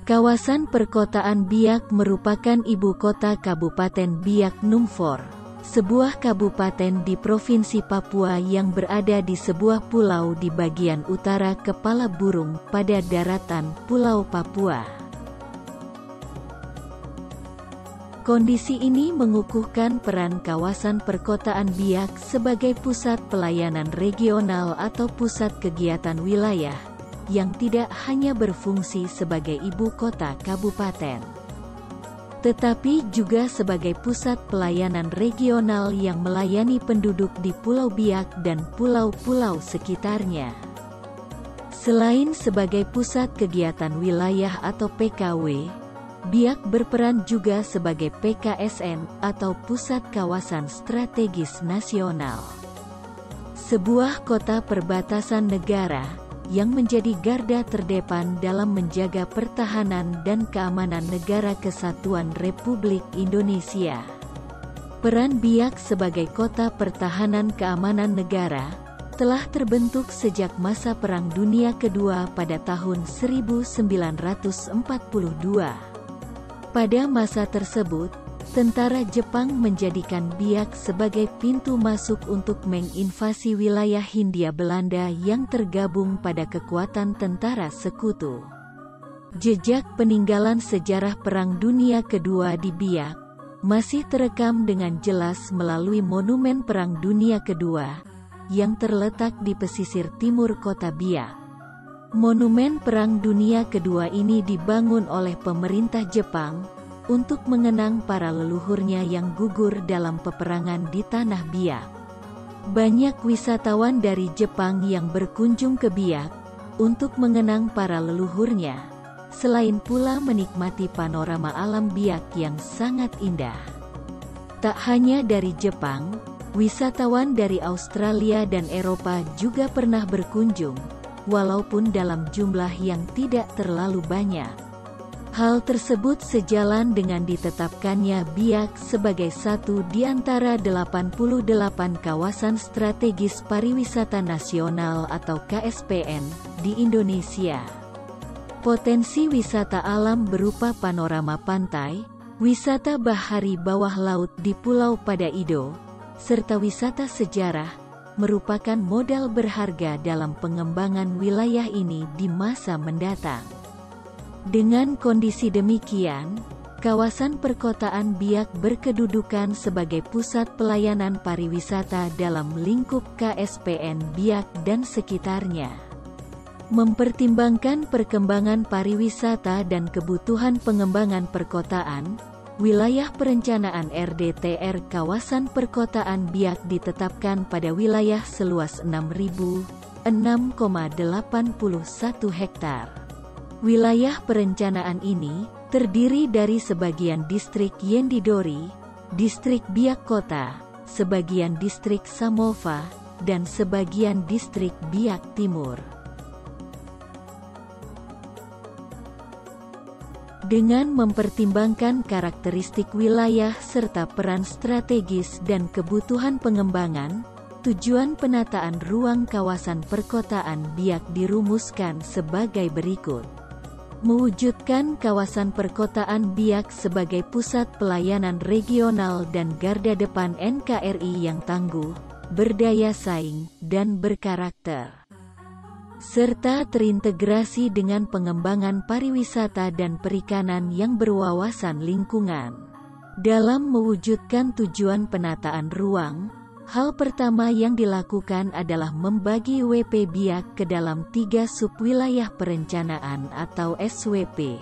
Kawasan perkotaan Biak merupakan ibu kota Kabupaten Biak Numfor, sebuah kabupaten di Provinsi Papua yang berada di sebuah pulau di bagian utara Kepala Burung pada daratan Pulau Papua. Kondisi ini mengukuhkan peran kawasan perkotaan Biak sebagai pusat pelayanan regional atau pusat kegiatan wilayah, yang tidak hanya berfungsi sebagai ibu kota kabupaten, tetapi juga sebagai pusat pelayanan regional yang melayani penduduk di Pulau Biak dan pulau-pulau sekitarnya. Selain sebagai pusat kegiatan wilayah atau PKW, Biak berperan juga sebagai PKSN atau Pusat Kawasan Strategis Nasional, sebuah kota perbatasan negara yang menjadi garda terdepan dalam menjaga pertahanan dan keamanan negara kesatuan Republik Indonesia. Peran Biak sebagai kota pertahanan keamanan negara telah terbentuk sejak masa Perang Dunia Kedua pada tahun 1942. Pada masa tersebut, tentara Jepang menjadikan Biak sebagai pintu masuk untuk menginvasi wilayah Hindia Belanda yang tergabung pada kekuatan tentara sekutu. Jejak peninggalan sejarah Perang Dunia Kedua di Biak masih terekam dengan jelas melalui Monumen Perang Dunia Kedua yang terletak di pesisir timur kota Biak. Monumen Perang Dunia Kedua ini dibangun oleh pemerintah Jepang untuk mengenang para leluhurnya yang gugur dalam peperangan di tanah Biak. Banyak wisatawan dari Jepang yang berkunjung ke Biak untuk mengenang para leluhurnya, selain pula menikmati panorama alam Biak yang sangat indah. Tak hanya dari Jepang, wisatawan dari Australia dan Eropa juga pernah berkunjung, walaupun dalam jumlah yang tidak terlalu banyak. Hal tersebut sejalan dengan ditetapkannya Biak sebagai satu di antara 88 kawasan strategis pariwisata nasional atau KSPN di Indonesia. Potensi wisata alam berupa panorama pantai, wisata bahari bawah laut di Pulau Padaido, serta wisata sejarah, merupakan modal berharga dalam pengembangan wilayah ini di masa mendatang. Dengan kondisi demikian, kawasan perkotaan Biak berkedudukan sebagai pusat pelayanan pariwisata dalam lingkup KSPN Biak dan sekitarnya. Mempertimbangkan perkembangan pariwisata dan kebutuhan pengembangan perkotaan, wilayah perencanaan RDTR kawasan perkotaan Biak ditetapkan pada wilayah seluas 6.006,81 hektar. Wilayah perencanaan ini terdiri dari sebagian distrik Yendidori, distrik Biak Kota, sebagian distrik Samova, dan sebagian distrik Biak Timur. Dengan mempertimbangkan karakteristik wilayah serta peran strategis dan kebutuhan pengembangan, tujuan penataan ruang kawasan perkotaan Biak dirumuskan sebagai berikut. Mewujudkan kawasan perkotaan Biak sebagai pusat pelayanan regional dan garda depan NKRI yang tangguh, berdaya saing, dan berkarakter, serta terintegrasi dengan pengembangan pariwisata dan perikanan yang berwawasan lingkungan. Dalam mewujudkan tujuan penataan ruang, hal pertama yang dilakukan adalah membagi WP Biak ke dalam 3 subwilayah perencanaan atau SWP.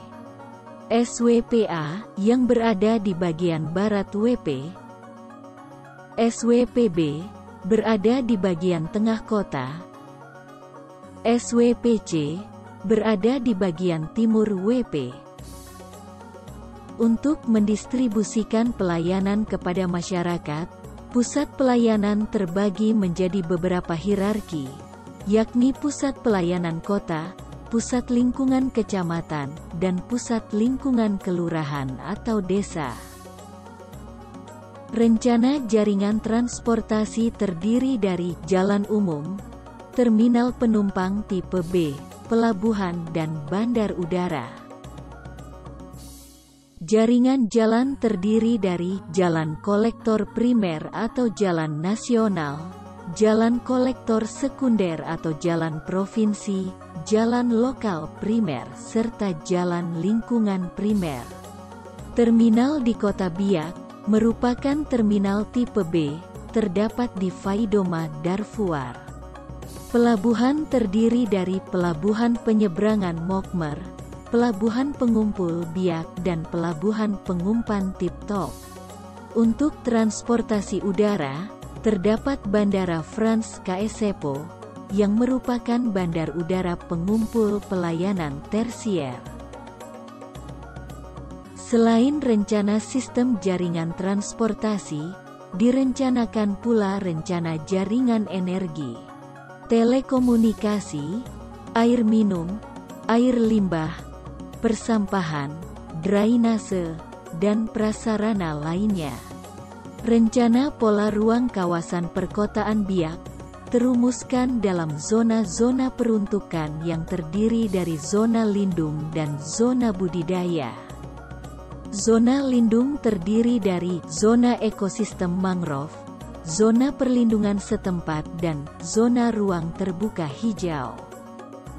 SWPA, yang berada di bagian barat WP. SWPB, berada di bagian tengah kota. SWPC, berada di bagian timur WP. Untuk mendistribusikan pelayanan kepada masyarakat, pusat pelayanan terbagi menjadi beberapa hierarki, yakni pusat pelayanan kota, pusat lingkungan kecamatan, dan pusat lingkungan kelurahan atau desa. Rencana jaringan transportasi terdiri dari jalan umum, terminal penumpang tipe B, pelabuhan dan bandar udara. Jaringan jalan terdiri dari jalan kolektor primer atau jalan nasional, jalan kolektor sekunder atau jalan provinsi, jalan lokal primer, serta jalan lingkungan primer. Terminal di Kota Biak merupakan terminal tipe B, terdapat di Faidoma, Darfur. Pelabuhan terdiri dari pelabuhan penyeberangan Mokmer, pelabuhan pengumpul Biak, dan pelabuhan pengumpan Tip Top. Untuk transportasi udara, terdapat Bandara Frans Kaesepo, yang merupakan bandar udara pengumpul pelayanan tersier. Selain rencana sistem jaringan transportasi, direncanakan pula rencana jaringan energi, telekomunikasi, air minum, air limbah, persampahan, drainase, dan prasarana lainnya. Rencana pola ruang kawasan perkotaan Biak terumuskan dalam zona-zona peruntukan yang terdiri dari zona lindung dan zona budidaya. Zona lindung terdiri dari zona ekosistem mangrove, zona perlindungan setempat, dan zona ruang terbuka hijau.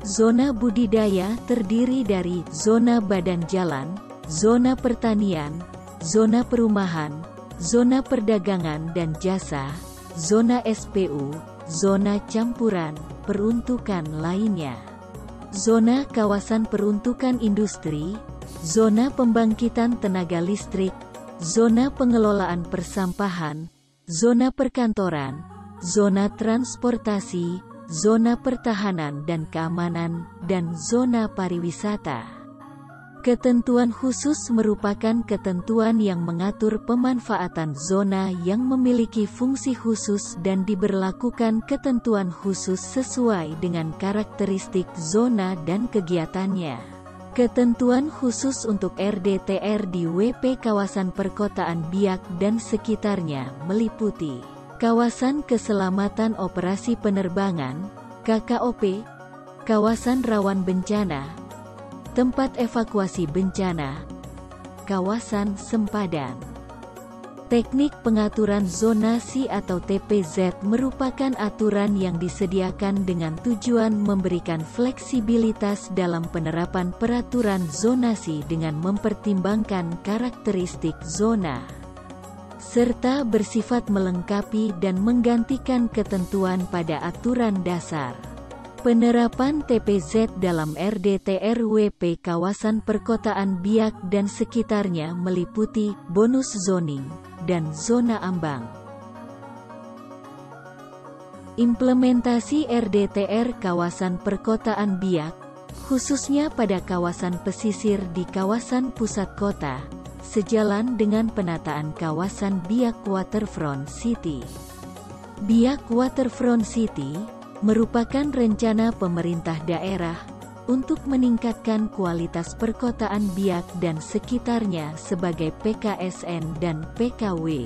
Zona budidaya terdiri dari zona badan jalan, zona pertanian, zona perumahan, zona perdagangan dan jasa, zona SPU, zona campuran, peruntukan lainnya. Zona kawasan peruntukan industri, zona pembangkitan tenaga listrik, zona pengelolaan persampahan, zona perkantoran, zona transportasi, zona pertahanan dan keamanan, dan zona pariwisata. Ketentuan khusus merupakan ketentuan yang mengatur pemanfaatan zona yang memiliki fungsi khusus dan diberlakukan ketentuan khusus sesuai dengan karakteristik zona dan kegiatannya. Ketentuan khusus untuk RDTR di WP kawasan perkotaan Biak dan sekitarnya meliputi kawasan keselamatan operasi penerbangan, KKOP, kawasan rawan bencana, tempat evakuasi bencana, kawasan sempadan. Teknik pengaturan zonasi atau TPZ merupakan aturan yang disediakan dengan tujuan memberikan fleksibilitas dalam penerapan peraturan zonasi dengan mempertimbangkan karakteristik zona, serta bersifat melengkapi dan menggantikan ketentuan pada aturan dasar. Penerapan TPZ dalam RDTR WP kawasan perkotaan Biak dan sekitarnya meliputi bonus zoning dan zona ambang. Implementasi RDTR kawasan perkotaan Biak, khususnya pada kawasan pesisir di kawasan pusat kota, sejalan dengan penataan kawasan Biak Waterfront City. Biak Waterfront City merupakan rencana pemerintah daerah untuk meningkatkan kualitas perkotaan Biak dan sekitarnya sebagai PKSN dan PKW.